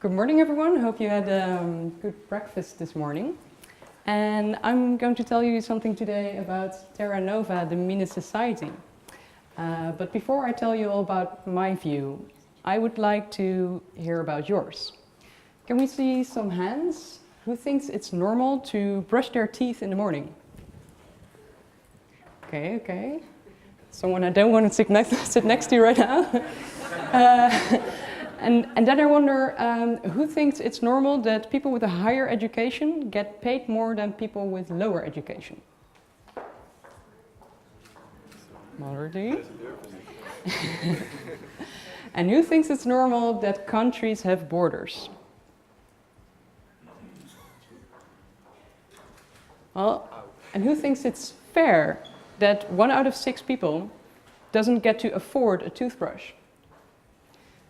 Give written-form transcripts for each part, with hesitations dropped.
Good morning, everyone. Hope you had a good breakfast this morning. And I'm going to tell you something today about Terra Nova, the mini society. But before I tell you all about my view, I would like to hear about yours. Can we see some hands? Who thinks it's normal to brush their teeth in the morning? Okay. Someone I don't want to sit next to right now. And then I wonder, who thinks it's normal that people with a higher education get paid more than people with lower education? Already? And who thinks it's normal that countries have borders? Well, and who thinks it's fair that 1 out of 6 people doesn't get to afford a toothbrush?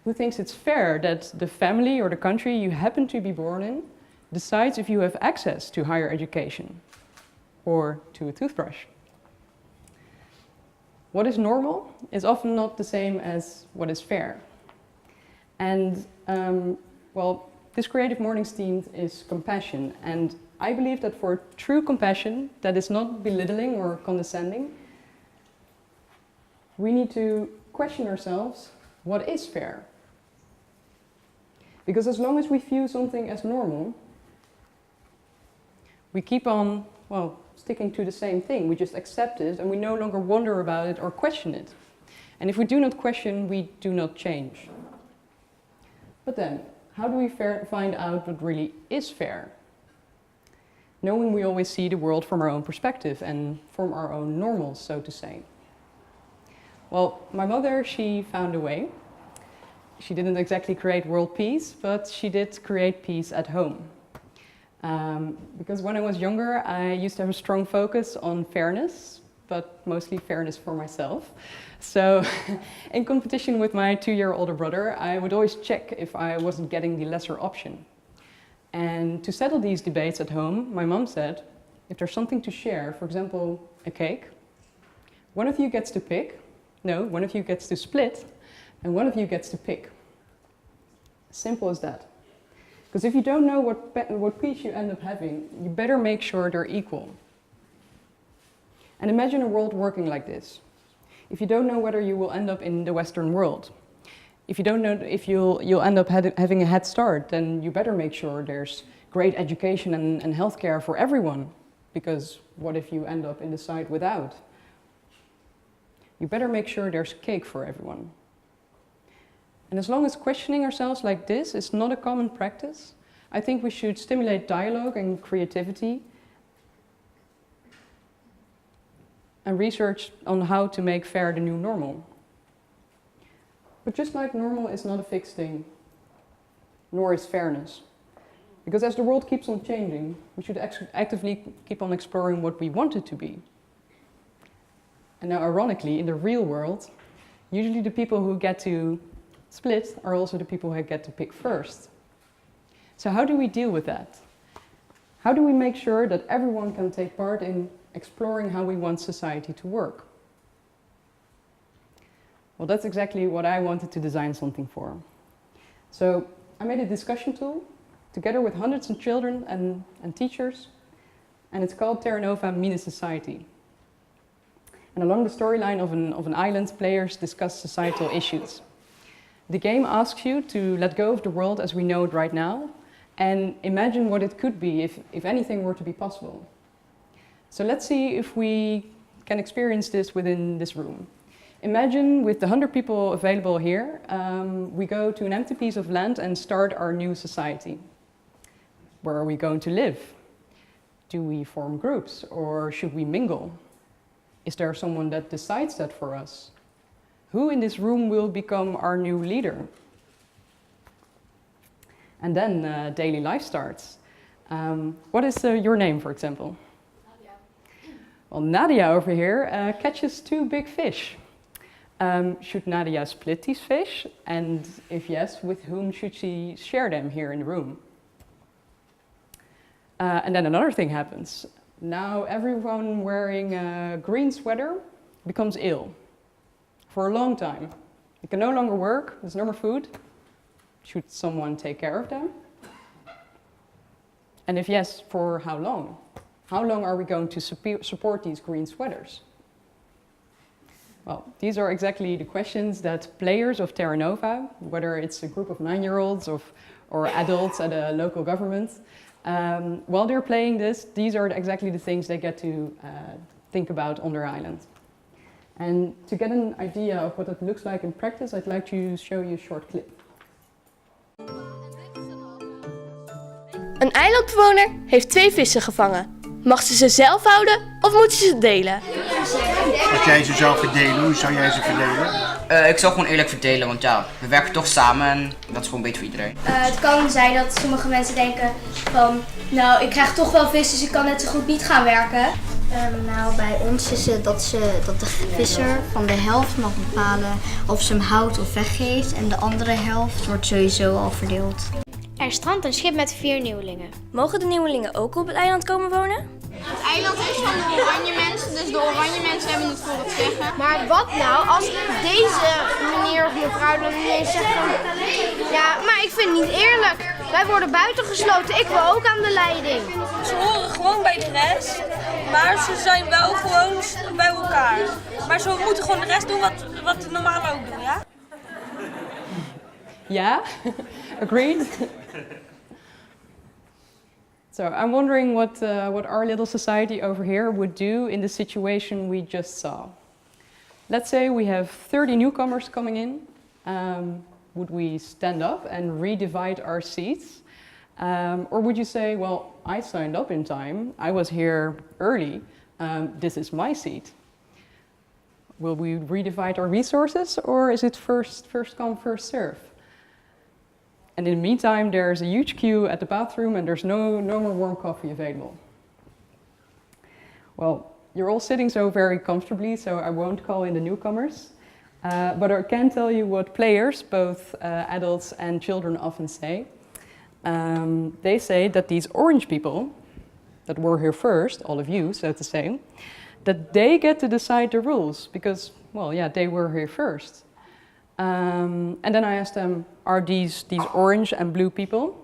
Who thinks it's fair that the family or the country you happen to be born in decides if you have access to higher education or to a toothbrush? What is normal is often not the same as what is fair. And well, this Creative Mornings theme is compassion. And I believe that for true compassion that is not belittling or condescending, we need to question ourselves, what is fair? Because as long as we view something as normal, we keep on, well, sticking to the same thing. We just accept it and we no longer wonder about it or question it. And if we do not question, we do not change. But then, how do we find out what really is fair? Knowing we always see the world from our own perspective and from our own normals, so to say. Well, my mother, she found a way. She didn't exactly create world peace, but she did create peace at home. Because when I was younger, I used to have a strong focus on fairness, but mostly fairness for myself. So in competition with my 2-year older brother, I would always check if I wasn't getting the lesser option. And to settle these debates at home, my mom said, if there's something to share, for example, a cake, one of you gets to pick, no, one of you gets to split, and one of you gets to pick. Simple as that. Because if you don't know what piece you end up having, you better make sure they're equal. And imagine a world working like this. If you don't know whether you will end up in the Western world, if you don't know if you'll end up having a head start, then you better make sure there's great education and healthcare for everyone. Because what if you end up in the side without? You better make sure there's cake for everyone. And as long as questioning ourselves like this is not a common practice, I think we should stimulate dialogue and creativity and research on how to make fair the new normal. But just like normal is not a fixed thing, nor is fairness. Because as the world keeps on changing, we should actively keep on exploring what we want it to be. And now ironically, in the real world, usually the people who get to split are also the people who get to pick first. So how do we deal with that? How do we make sure that everyone can take part in exploring how we want society to work? Well, that's exactly what I wanted to design something for. So I made a discussion tool together with hundreds of children and teachers, and it's called Terra Nova Mini Society. And along the storyline of an island, players discuss societal issues. The game asks you to let go of the world as we know it right now and imagine what it could be if anything were to be possible. So let's see if we can experience this within this room. Imagine with the 100 people available here, we go to an empty piece of land and start our new society. Where are we going to live? Do we form groups or should we mingle? Is there someone that decides that for us? Who in this room will become our new leader? And then daily life starts. What is your name, for example? Nadia. Well, Nadia over here catches 2 big fish. Should Nadia split these fish? And if yes, with whom should she share them here in the room? And then another thing happens. Now everyone wearing a green sweater becomes ill for a long time. They can no longer work, there's no more food. Should someone take care of them? And if yes, for how long? How long are we going to support these green sweaters? Well, these are exactly the questions that players of Terra Nova, whether it's a group of 9-year-olds or adults at a local government, while they're playing this, these are exactly the things they get to think about on their island. And to get an idea of what it looks like in practice, I'd like to show you a short clip. Een eilandbewoner heeft 2 vissen gevangen. Mag ze zelf houden of moet ze delen? Als jij ze zou verdelen, hoe zou jij ze verdelen? Ik zou gewoon eerlijk verdelen, want ja, we werken toch samen en dat is gewoon beter voor iedereen. Het kan zijn dat sommige mensen denken van, nou ik krijg toch wel vis, dus ik kan net zo goed niet gaan werken. Nou, bij ons is het dat de visser van de helft mag bepalen of ze hem houdt of weggeeft en de andere helft wordt sowieso al verdeeld. Er strandt een schip met 4 nieuwelingen. Mogen de nieuwelingen ook op het eiland komen wonen? Het eiland is van de oranje mensen, dus de oranje mensen hebben het voor het zeggen. Maar wat nou als deze meneer of mevrouw dan ineens zegt van... Ja, maar ik vind het niet eerlijk. Wij worden buitengesloten, ik wil ook aan de leiding. Ze horen gewoon bij de rest, maar ze zijn wel gewoon bij elkaar. Maar ze moeten gewoon de rest doen wat de normalen ook doen, ja? Yeah, agreed. So I'm wondering what our little society over here would do in the situation we just saw. Let's say we have 30 newcomers coming in. Would we stand up and redivide our seats? Or would you say, well, I signed up in time, I was here early, this is my seat? Will we redivide our resources, or is it first come, first serve? And in the meantime, there's a huge queue at the bathroom and there's no more warm coffee available. Well, you're all sitting so very comfortably, so I won't call in the newcomers. But I can tell you what players, both adults and children, often say. They say that these orange people, that were here first, all of you, so to say, that they get to decide the rules because, well, yeah, they were here first. And then I asked them, are these orange and blue people,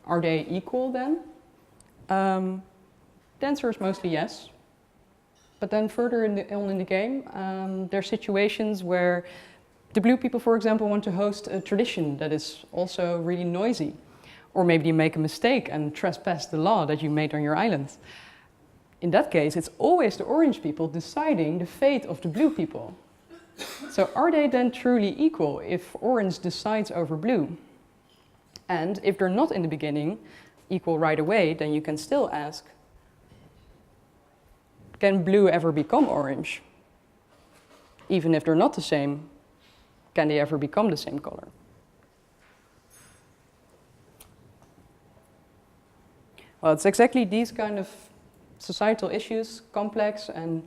are they equal then? The answer is mostly yes. But then further on in the game, there are situations where the blue people, for example, want to host a tradition that is also really noisy. Or maybe you make a mistake and trespass the law that you made on your island. In that case, it's always the orange people deciding the fate of the blue people. So are they then truly equal if orange decides over blue? And if they're not in the beginning equal right away, then you can still ask, can blue ever become orange? Even if they're not the same, can they ever become the same color? Well, it's exactly these kind of societal issues, complex and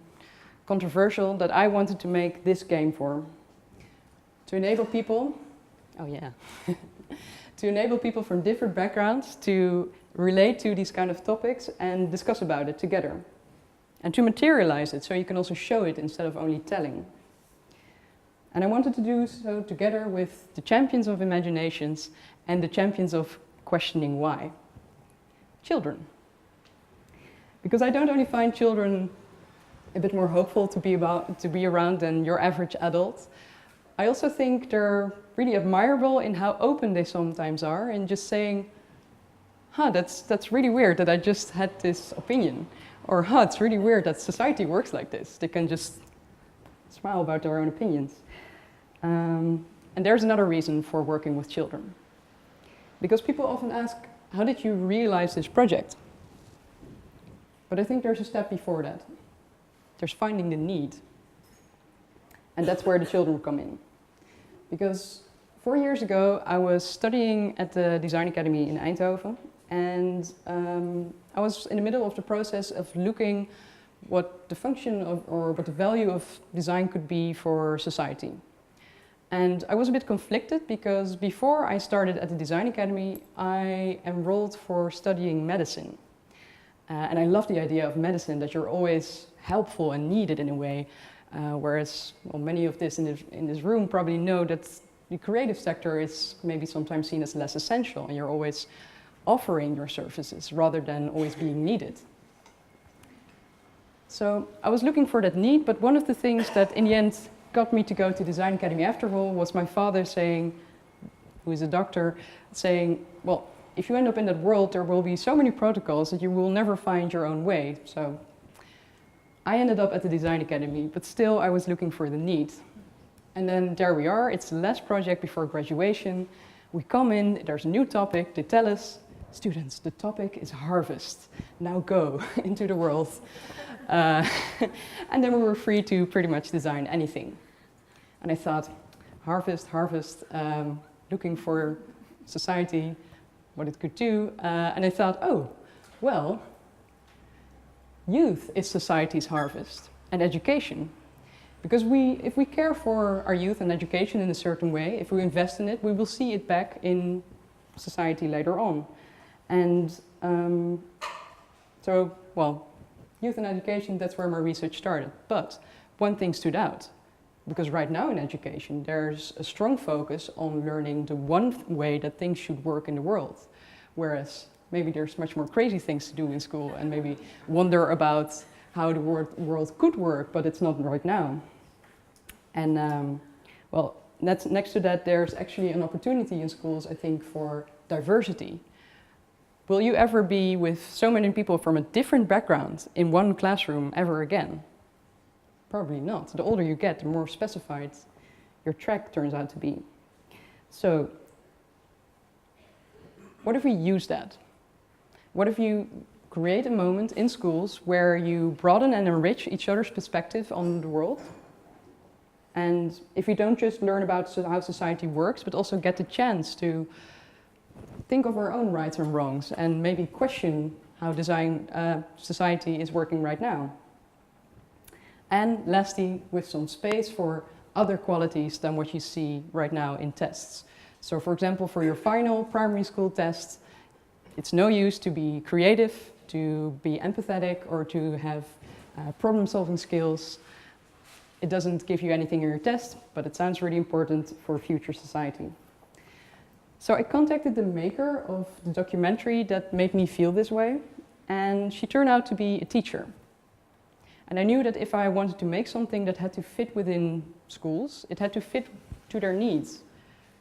controversial, that I wanted to make this game for. To enable people, oh yeah, to enable people from different backgrounds to relate to these kind of topics and discuss about it together. And to materialize it so you can also show it instead of only telling. And I wanted to do so together with the champions of imaginations and the champions of questioning why. Children. Because I don't only find children a bit more hopeful to be around than your average adult. I also think they're really admirable in how open they sometimes are in just saying, that's really weird that I just had this opinion. Or, it's really weird that society works like this. They can just smile about their own opinions. And there's another reason for working with children. Because people often ask, how did you realize this project? But I think there's a step before that. There's finding the need. And that's where the children come in. Because 4 years ago, I was studying at the Design Academy in Eindhoven, and I was in the middle of the process of looking what the function of, or what the value of design could be for society. And I was a bit conflicted because before I started at the Design Academy, I enrolled for studying medicine. And I love the idea of medicine, that you're always helpful and needed in a way. Whereas, well, many of this in this room probably know that the creative sector is maybe sometimes seen as less essential, and you're always offering your services rather than always being needed. So I was looking for that need, but one of the things that in the end got me to go to Design Academy after all was my father saying, who is a doctor, saying, well, if you end up in that world, there will be so many protocols that you will never find your own way. So I ended up at the Design Academy, but still I was looking for the need. And then there we are, it's the last project before graduation. We come in, there's a new topic, they tell us, students, the topic is harvest. Now go into the world. And then we were free to pretty much design anything. And I thought, harvest, looking for society, what it could do. And I thought, oh, well, youth is society's harvest, and education. Because if we care for our youth and education in a certain way, if we invest in it, we will see it back in society later on. And so, well, youth and education, that's where my research started. But one thing stood out, because right now in education, there's a strong focus on learning the one way that things should work in the world. Whereas maybe there's much more crazy things to do in school and maybe wonder about how the world could work, but it's not right now. And well, next to that, there's actually an opportunity in schools, I think, for diversity. Will you ever be with so many people from a different background in one classroom ever again? Probably not. The older you get, the more specified your track turns out to be. So, what if we use that? What if you create a moment in schools where you broaden and enrich each other's perspective on the world? And if you don't just learn about how society works, but also get the chance to think of our own rights and wrongs and maybe question how society is working right now. And lastly, with some space for other qualities than what you see right now in tests. So for example, for your final primary school test, it's no use to be creative, to be empathetic, or to have problem-solving skills. It doesn't give you anything in your test, but it sounds really important for future society. So I contacted the maker of the documentary that made me feel this way, and she turned out to be a teacher. And I knew that if I wanted to make something that had to fit within schools, it had to fit to their needs,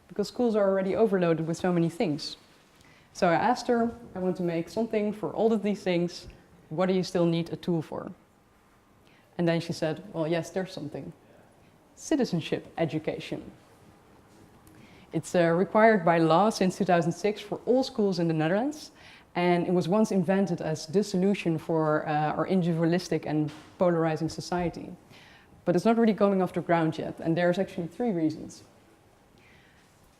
because schools are already overloaded with so many things. So I asked her, I want to make something for all of these things, what do you still need a tool for? And then she said, well, yes, there's something. Citizenship education. It's required by law since 2006 for all schools in the Netherlands. And it was once invented as the solution for our individualistic and polarizing society. But it's not really coming off the ground yet. And there's actually 3 reasons.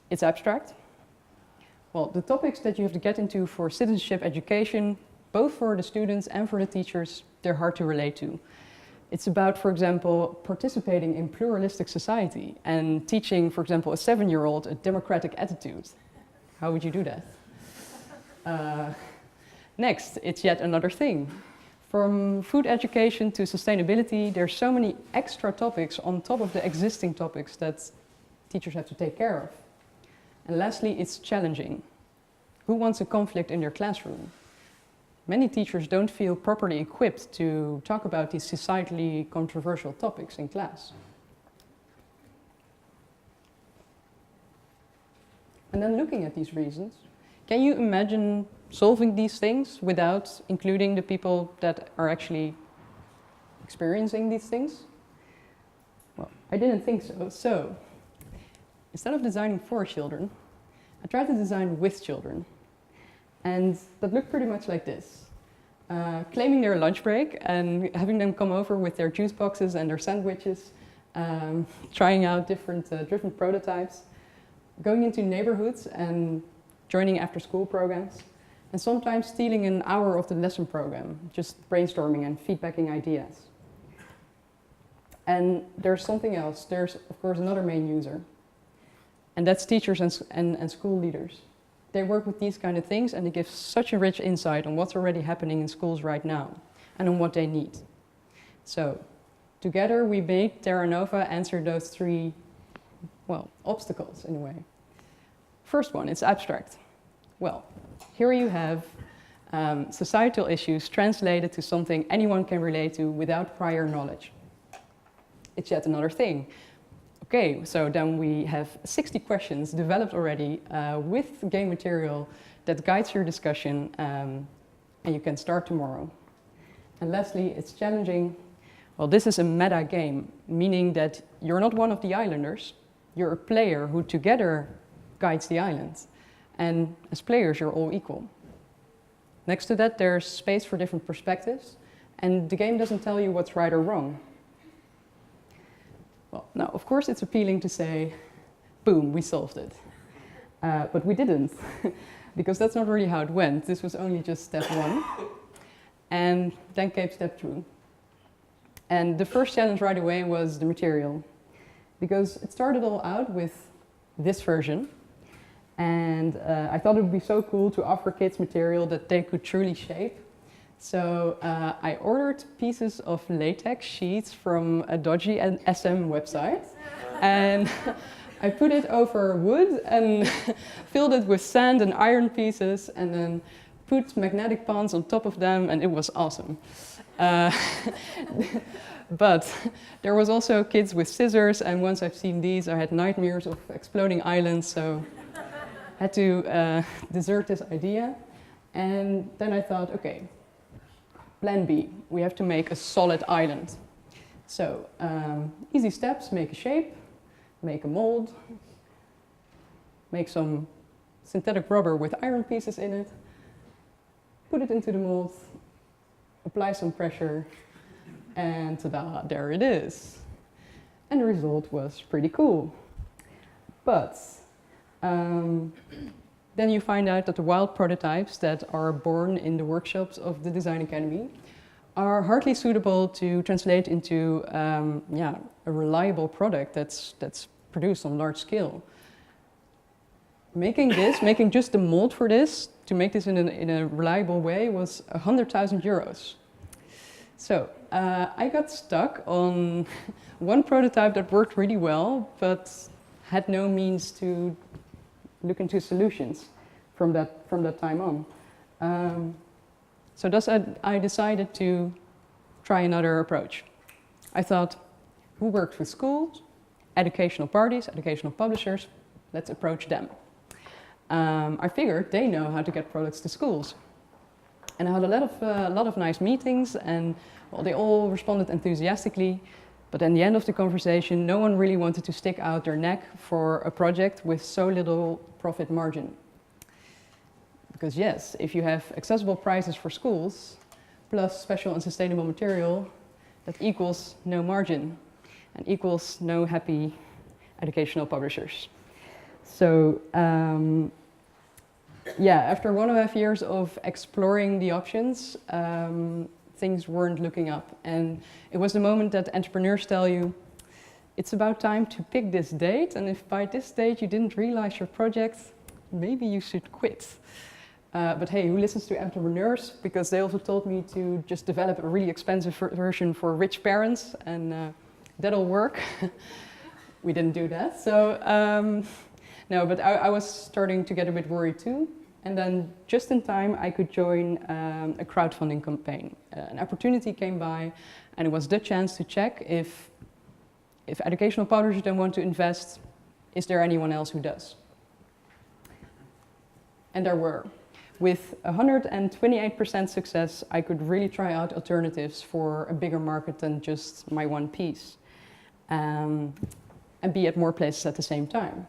It's abstract. Well, the topics that you have to get into for citizenship education, both for the students and for the teachers, they're hard to relate to. It's about, for example, participating in pluralistic society and teaching, for example, a 7-year-old a democratic attitude. How would you do that? Next, it's yet another thing. From food education to sustainability, there's so many extra topics on top of the existing topics that teachers have to take care of. And lastly, it's challenging. Who wants a conflict in their classroom? Many teachers don't feel properly equipped to talk about these societally controversial topics in class. And then looking at these reasons, can you imagine solving these things without including the people that are actually experiencing these things? Well, I didn't think so. So, instead of designing for children, I tried to design with children. And that looked pretty much like this. Claiming their lunch break and having them come over with their juice boxes and their sandwiches, trying out different prototypes. going into neighborhoods and joining after-school programs, and sometimes stealing an hour of the lesson program, just brainstorming and feedbacking ideas. And there's something else. There's, of course, another main user, and that's teachers and school leaders. They work with these kind of things, and they give such a rich insight on what's already happening in schools right now, and on what they need. So, together we made Terra Nova answer those three, well, obstacles in a way. First one, it's abstract. Well, here you have societal issues translated to something anyone can relate to without prior knowledge. It's yet another thing. Okay, so then we have 60 questions developed already with game material that guides your discussion, and you can start tomorrow. And lastly, it's challenging. Well, this is a meta game, meaning that you're not one of the islanders. You're a player who together guides the island. And as players, you're all equal. Next to that, there's space for different perspectives, and the game doesn't tell you what's right or wrong. Well, now, of course, it's appealing to say, boom, we solved it. But we didn't, because that's not really how it went. This was only just step one. And then came step two. And the first challenge right away was the material, because it started all out with this version. And I thought it would be so cool to offer kids material that they could truly shape. So I ordered pieces of latex sheets from a dodgy SM website, and I put it over wood and filled it with sand and iron pieces, and then put magnetic ponds on top of them, and it was awesome. But there was also kids with scissors, and once I've seen these, I had nightmares of exploding islands, so I had to desert this idea. And then I thought, okay, plan B, we have to make a solid island. So, easy steps, make a shape, make a mold, make some synthetic rubber with iron pieces in it, put it into the mold, apply some pressure, and ta-da, there it is. And the result was pretty cool. But then you find out that the wild prototypes that are born in the workshops of the Design Academy are hardly suitable to translate into a reliable product that's produced on large scale. Making just the mold for this, to make this in a reliable way, was 100,000 euros. So I got stuck on one prototype that worked really well, but had no means to look into solutions from that time on. So thus I decided to try another approach. I thought, who works with schools, educational parties, educational publishers? Let's approach them. I figured they know how to get products to schools. And I had a lot of nice meetings, and well, they all responded enthusiastically. But at the end of the conversation, no one really wanted to stick out their neck for a project with so little profit margin. Because yes, if you have accessible prices for schools, plus special and sustainable material, that equals no margin, and equals no happy educational publishers. So after 1.5 years of exploring the options, things weren't looking up. And it was the moment that entrepreneurs tell you, it's about time to pick this date, and if by this date you didn't realize your project, maybe you should quit. But hey, who listens to entrepreneurs? Because they also told me to just develop a really expensive version for rich parents, and that'll work. We didn't do that. So no, but I was starting to get a bit worried too. And then just in time, I could join a crowdfunding campaign. An opportunity came by, and it was the chance to check if educational publishers don't want to invest, is there anyone else who does? And there were. With 128% success, I could really try out alternatives for a bigger market than just my one piece, and be at more places at the same time.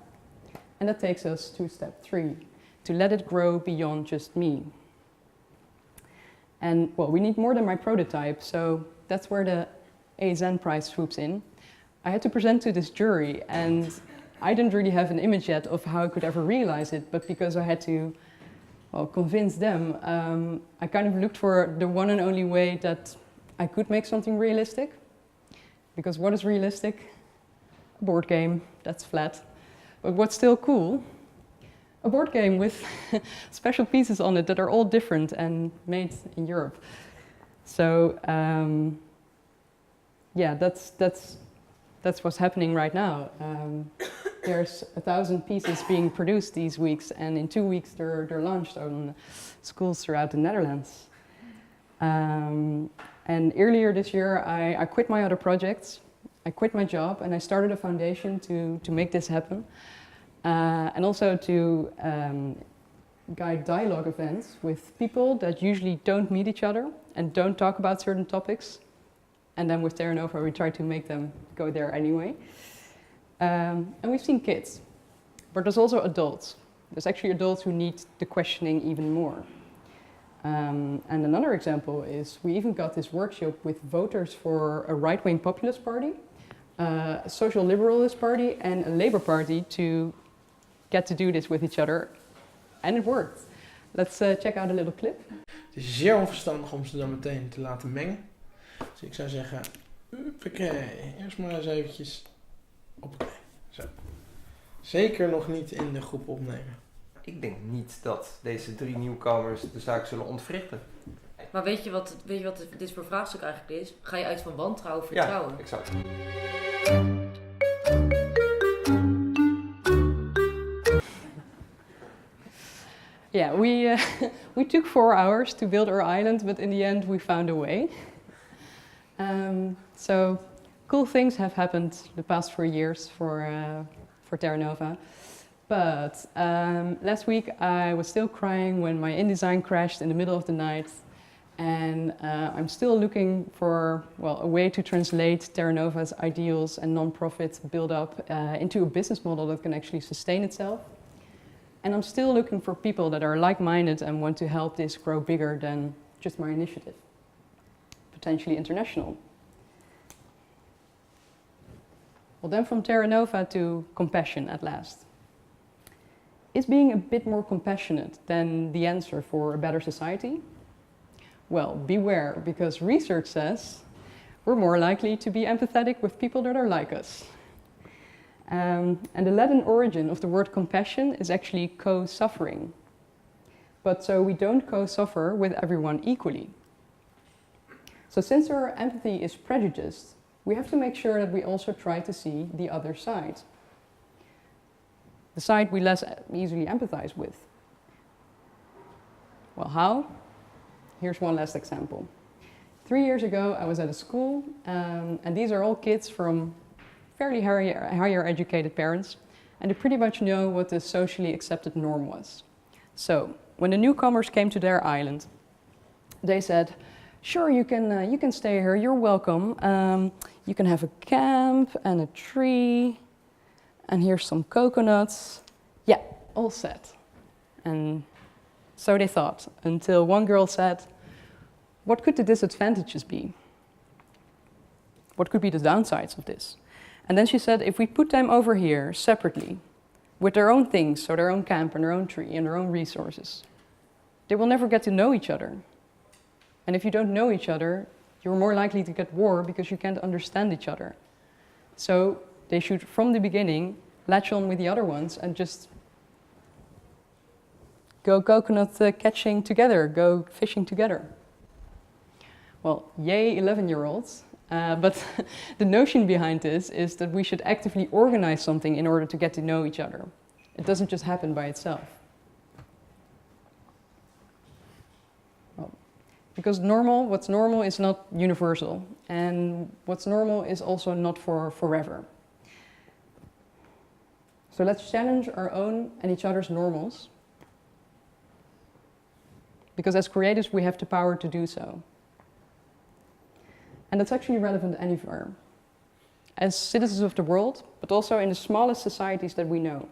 And that takes us to step 3, to let it grow beyond just me. And well, we need more than my prototype, so that's where the ASN prize swoops in. I had to present to this jury, and I didn't really have an image yet of how I could ever realize it, but because I had to, well, convince them, I kind of looked for the one and only way that I could make something realistic. Because what is realistic? A board game, that's flat. But what's still cool? A board game with special pieces on it that are all different and made in Europe. So yeah, that's what's happening right now. There's 1,000 pieces being produced these weeks, and in 2 weeks they're launched on schools throughout the Netherlands. And earlier this year I quit my other projects. I quit my job and I started a foundation to make this happen. And also to guide dialogue events with people that usually don't meet each other and don't talk about certain topics. And then with Terra Nova we try to make them go there anyway. And we've seen kids, but there's also adults. There's actually adults who need the questioning even more. And another example is we even got this workshop with voters for a right-wing populist party, a social liberalist party and a Labour party to get to do this with each other. And it worked. Let's check out a little clip. Het is zeer onverstandig om ze dan meteen te laten mengen. Dus ik zou zeggen, huppakee, eerst maar eens eventjes hoppakee. Zo. Zeker nog niet in de groep opnemen. Ik denk niet dat deze 3 nieuwkomers de zaak zullen ontwrichten. Maar weet je wat dit voor vraagstuk eigenlijk is? Ga je uit van wantrouwen of vertrouwen? Ja, exact. Yeah, we took 4 hours to build our island, but in the end we found a way. So cool things have happened the past 4 years for Terra Nova. But last week I was still crying when my InDesign crashed in the middle of the night. And I'm still looking for, well, a way to translate Terra Nova's ideals and non-profit build-up into a business model that can actually sustain itself. And I'm still looking for people that are like-minded and want to help this grow bigger than just my initiative, potentially international. Well, then from Terra Nova to compassion at last. Is being a bit more compassionate than the answer for a better society? Well, beware, because research says we're more likely to be empathetic with people that are like us. And the Latin origin of the word compassion is actually co-suffering. But so we don't co-suffer with everyone equally. So since our empathy is prejudiced, we have to make sure that we also try to see the other side. The side we less easily empathize with. Well, how? Here's one last example. 3 years ago, I was at a school, and these are all kids from fairly higher educated parents, and they pretty much know what the socially accepted norm was. So, when the newcomers came to their island, they said, sure, you can stay here, you're welcome. You can have a camp and a tree, and here's some coconuts. Yeah, all set. And so they thought, until one girl said, what could the disadvantages be? What could be the downsides of this? And then she said, if we put them over here separately, with their own things, so their own camp and their own tree and their own resources, they will never get to know each other. And if you don't know each other, you're more likely to get war because you can't understand each other. So they should, from the beginning, latch on with the other ones and just go coconut catching together, go fishing together. Well, yay 11-year-olds. But the notion behind this is that we should actively organize something in order to get to know each other. It doesn't just happen by itself. Well, because what's normal is not universal, and what's normal is also not for forever. So let's challenge our own and each other's normals, because as creatives we have the power to do so. And that's actually relevant anywhere. As citizens of the world, but also in the smallest societies that we know.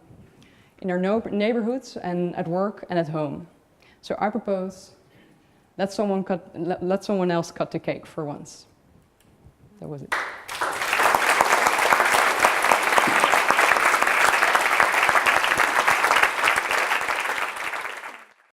In our neighborhoods and at work and at home. So I propose, let someone else cut the cake for once. That was it.